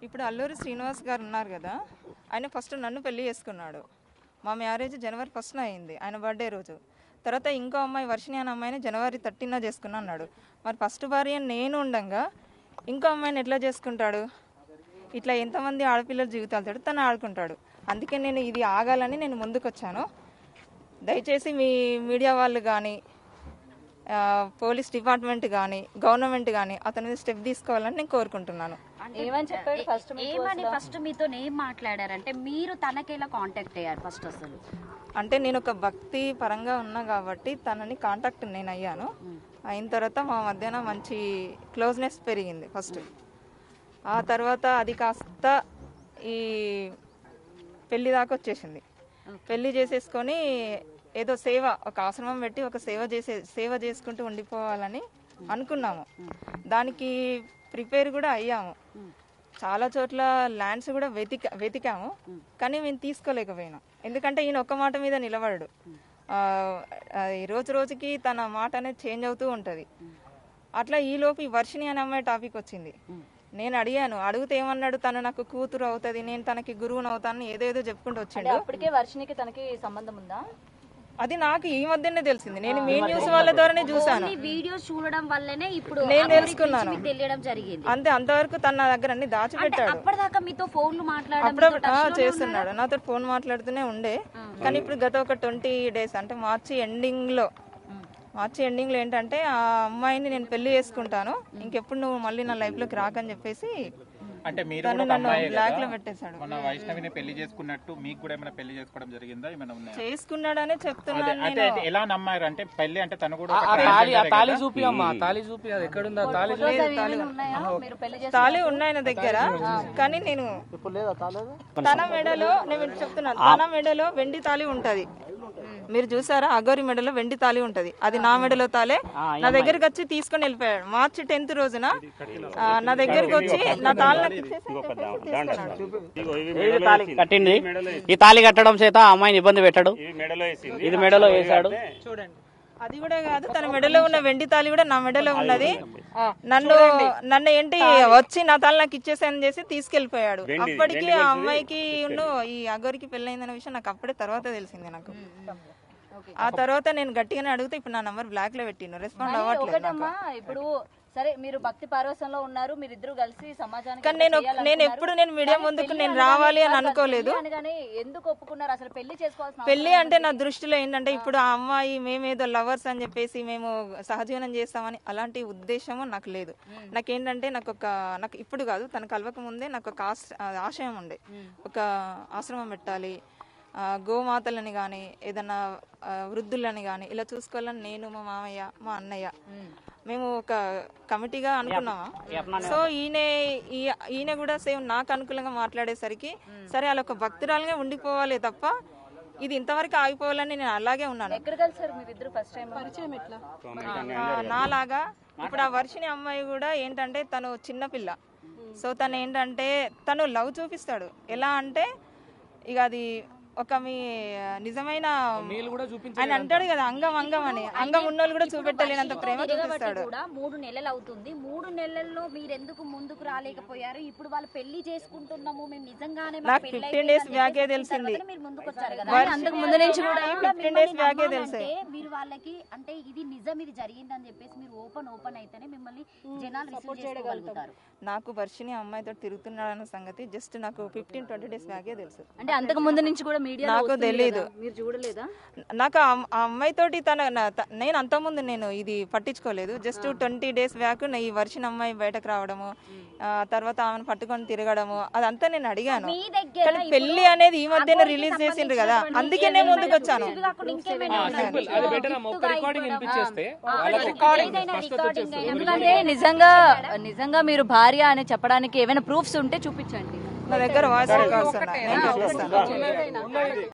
ఇప్పుడు అల్లూరి శ్రీనివాస్ గారు ఉన్నారు కదా, ఆయన ఫస్ట్ నన్ను పెళ్లి చేసుకున్నాడు. మా మ్యారేజ్ జనవరి 1న అయింది, ఆయన బర్త్డే రోజు. తర్వాత ఇంకో అమ్మాయి వర్షిణి అనే అమ్మాయిని జనవరి 13న చేసుకున్నా అన్నాడు. మరి ఫస్ట్ భార్య నేను ఉండగా ఇంకో అమ్మాయిని ఎట్లా చేసుకుంటాడు? ఇట్లా ఎంతమంది ఆడపిల్లల జీవితాలతో తను ఆడుకుంటాడు. అందుకే నేను ఇది ఆగాలని నేను ముందుకు వచ్చాను. దయచేసి మీ మీడియా వాళ్ళు కానీ, పోలీస్ డిపార్ట్మెంట్ కానీ, గవర్నమెంట్ కానీ అతని మీద స్టెప్ తీసుకోవాలని నేను కోరుకుంటున్నాను. ఏమని చెప్పాడు ఫస్ట్ మీతో ఏం మాట్లాడారంటే మీరు తనకి ఎలా కాంటాక్ట్ అయ్యారు ఫస్ట్? అసలు అంటే నేను ఒక భక్తి పరంగా ఉన్నా కాబట్టి తనని కాంటాక్ట్ నేను అయ్యాను. అయిన తర్వాత మా మధ్యన మంచి క్లోజ్నెస్ పెరిగింది ఫస్ట్. ఆ తర్వాత అది కాస్త ఈ పెళ్లి దాకా వచ్చేసింది. పెళ్లి చేసేసుకొని ఏదో సేవ, ఒక ఆశ్రమం పెట్టి ఒక సేవ చేసుకుంటూ ఉండిపోవాలని అనుకున్నాము. దానికి ప్రిపేర్ కూడా అయ్యాము. చాలా చోట్ల ల్యాండ్స్ కూడా వెతికాము, కానీ మేము తీసుకోలేకపోయినాం. ఎందుకంటే ఈయన ఒక్క మాట మీద నిలబడడు. రోజు రోజుకి తన మాట అనేది చేంజ్ అవుతూ ఉంటుంది. అట్లా ఈలోపు ఈ వర్షిణి అనే అమ్మాయి టాపిక్ వచ్చింది. నేను అడిగాను, అడిగితే ఏమన్నాడు, తను నాకు కూతురు అవుతుంది, నేను తనకి గురువుని అవుతాను, ఏదేదో చెప్పుకుంటూ వచ్చిండు. అప్పటికే వర్షిణికి తనకి సంబంధం ఉందా? అది నాకు ఈ మధ్యనే తెలిసింది. నేను మీ న్యూస్ వాళ్ళ ద్వారానే చూసాను. వీడియోస్ చూడడం వల్లనే ఇప్పుడు నేను తెలుసుకున్నాను. తెలియడం జరిగింది. అంతే, అంతవరకు తన నా దగ్గర అన్ని దాచిపెట్టాడు. అప్పటిదాకా మీతో ఫోన్లు చేస్తున్నాడు, నాతో ఫోన్ మాట్లాడుతూనే ఉండే. కానీ ఇప్పుడు గత ఒక 20 days అంటే మార్చి ఎండింగ్ లో ఏంటంటే ఆ అమ్మాయిని నేను పెళ్లి చేసుకుంటాను, ఇంకెప్పుడు నువ్వు మళ్ళీ నా లైఫ్ లోకి రాకని చెప్పేసి అంటే మీరు బ్లాక్ లో పెట్టేశాడు. మన వైష్ణవిని పెళ్లి చేసుకున్నట్టు మీకు కూడా ఏమైనా పెళ్లి చేసుకోవడం జరిగిందా? ఏమైనా ఉన్నాయా? చేసుకున్నాడనే చెప్తున్నాను. అంటే ఎలా నమ్మారు? అంటే పెళ్లి అంటే తను కూడా తాళి చూపి అమ్మా, తాళి చూపి. అది ఎక్కడుందా తాళి? తాళి ఉన్నాయి నా దగ్గర, కానీ నేను తన మెడలో, నేను చెప్తున్నాను, తన మెడలో వెండి తాళి ఉంటది. మీరు చూసారా, అగోరి మెడలో వెండి తాళి ఉంటది. అది నా మెడలో తాలే. నా దగ్గరికి వచ్చి తీసుకొని వెళ్ళిపోయాడు. మార్చి 10th రోజున నా దగ్గరికి వచ్చి నా తాళి కట్టింది. ఈ తాళి కట్టడం చేత అమ్మాయిని ఇబ్బంది పెట్టాడు. ఇది మెడలో వేసాడు. చూడండి, అది కూడా కాదు, తన మెడలో ఉన్న వెండి తాళి కూడా నా మెడలో ఉన్నది. నన్ను ఏంటి వచ్చి నా తాళి నాకు ఇచ్చేసాను చేసి తీసుకెళ్లిపోయాడు. అప్పటికి ఆ అమ్మాయికి ఈ అగోరికి పెళ్ళైందన్న విషయం నాకు అప్పుడే తర్వాత తెలిసింది. నాకు ఆ తర్వాత నేను గట్టిగానే అడిగితే ఇప్పుడు నా నంబర్ బ్లాక్ లో పెట్టిను, రెస్పాండ్ అవ్వట్లేదు. ఇప్పుడు సరే, మీరు భక్తి పార్వసంలో ఉన్నారు, మీరిద్దరు కలిసి సమాజానికి. కానీ నేను ఎప్పుడు మీడియా ముందుకు నేను రావాలి అని అనుకోలేదు. ఎందుకు ఒప్పుకున్నారు అసలు పెళ్లి చేసుకోవాల్సిన? పెళ్లి అంటే నా దృష్టిలో ఏంటంటే, ఇప్పుడు ఆ అమ్మాయి మేమేదో లవర్స్ అని చెప్పేసి మేము సహజీవనం చేస్తామని అలాంటి ఉద్దేశము నాకు లేదు. నాకేంటంటే నాకు ఇప్పుడు కాదు, తన కలవక ముందే నాకు ఒక ఆశయం ఉండే, ఒక ఆశ్రమం పెట్టాలి, గోమాతలని కానీ ఏదన్నా వృద్ధులని కానీ ఇలా చూసుకోవాలని నేను, మా మామయ్య, మా అన్నయ్య మేము ఒక కమిటీగా అనుకున్నామా. సో ఈయన కూడా సేమ్ నాకు అనుకూలంగా మాట్లాడేసరికి సరే అలా ఒక భక్తురాలుగా ఉండిపోవాలి తప్ప ఇది ఇంతవరకు ఆగిపోవాలని నేను అలాగే ఉన్నాను. నాలాగా ఇప్పుడు ఆ వర్షిణి అమ్మాయి కూడా ఏంటంటే తను చిన్నపిల్ల. సో తను ఏంటంటే తను లవ్ చూపిస్తాడు. ఎలా అంటే ఇక అది ఒక మీ నిజమైన ఆయన అంటాడు కదా, అంగం అని, అంగం ఉన్నోళ్ళు కూడా చూపెట్టలేనంత ప్రేమ చూపిస్తాడు. 3 నెలలు అవుతుంది. 3 నెలల్లో మీరెందుకు ముందుకు రాలేకపోయారు? ఇప్పుడు వాళ్ళు పెళ్లి చేసుకుంటున్నాము మేము నిజంగానే, నాకు 15 days బ్యాకే తెలిసింది. అంతకు ముందు నుంచి కూడా 15 days బ్యాకే తెలిసి మీరు వాళ్ళకి అంటే ఇది నిజం, ఇది జరిగిందని చెప్పేసి మీరు ఓపెన్ అయితేనే మిమ్మల్ని జనాలు రిసీవ్ చేసుకోగలుగుతారు. నాకు వర్షిణి అమ్మాయితో తిరుగుతున్నాడన్న సంగతి జస్ట్ నాకు 15-20 days బ్యాకే తెలుసు. అంటే అంతకు ముందు నుంచి కూడా నాకు తెలీదు. మీరు చూడలేదా? నాకు ఆ అమ్మాయితోటి నేను అంతకుముందు నేను ఇది పట్టించుకోలేదు. జస్ట్ 20 days బ్యాక్ ఈ వర్షిణి అమ్మాయి బయటకు రావడము, తర్వాత ఆమెను పట్టుకొని తిరగడము అదంతా నేను అడిగాను. కానీ పెళ్లి అనేది ఈ మధ్యన రిలీజ్ చేసిండ్రు కదా, అందుకే నేను ముందుకు వచ్చాను. ఎందుకంటే నిజంగా మీరు భార్య అని చెప్పడానికి ఏమైనా ప్రూఫ్స్ ఉంటే చూపించండి. నా దగ్గర వాయిస్ రికార్డ్స్ ఉన్నాయి, నేను చూపిస్తాను.